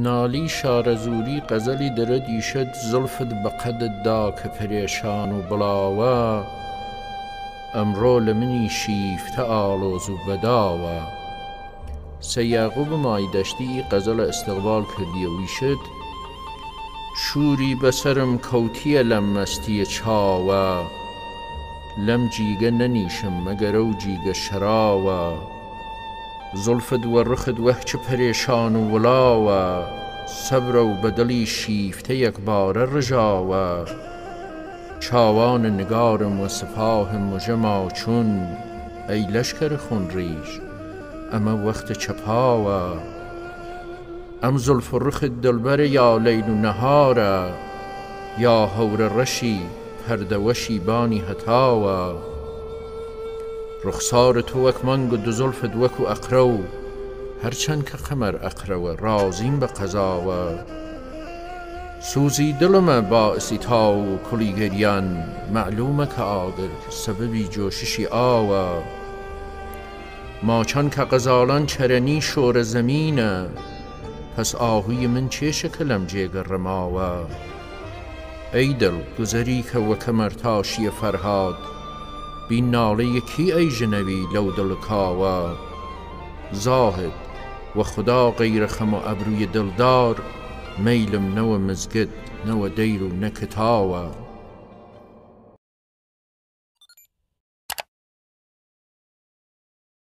نالی شارەزووری غەزەلی دەرە دیشەت زڵفت بە قەدت دا کە پەرێشان و بڵاوە ئەمڕۆ لە منی شیفتە ئاڵۆز و بەداوە. سەیاغوب مای دەشتی غەزەلە ئەستیغبال کردیە ویشت شووری بەسرم کەوتیە لەم مەستیە چاوە لەم جیگە نەنیشم مەگەرە و جیگە شەراوە زڵفت وە ڕخت وەک چ پەرێشان و وڵاوە سەبرە و بەدڵی شیفتە یەکبارە ڕژاوە چاوانە نگارم وە سپاهم مژە ماچون ئەی لەشکەرە خونڕیژ ئەمە وەختە چەپاوە ئەم زولف و ڕخت دڵبەرە یا لەیل و نەهارە یا هەورە ڕەشی پەردەوەشی بانی هەتاوە ڕوخسارە تۆ وەک مانگ و دو زولفت وەکو ئەقرە و هەرچەند کە قەمەر ئەقرەوە ڕازیم بە قەزاوە سوزی دڵمە باعسی تاو و کوڵی گەریان مەعلومە کە ئاگر سەبەبی جۆششی ئاوە ماچان کە غەزاڵان چەرەنی شۆرە زەمینە پەس ئاهوی من چێشەکە لەم جێگە ڕەماوە ئەی دڵ گوزەری کە وەکە مەرتاشیە فەرهاد بین ناڵەیەکی ئەی ژنەوی لەو دڵکاوە زاهد وە خودا غەیرە خەم و ئەبرووی دڵدار مەیلم نەوە مزگت نەوە دەیر و نەکتاوە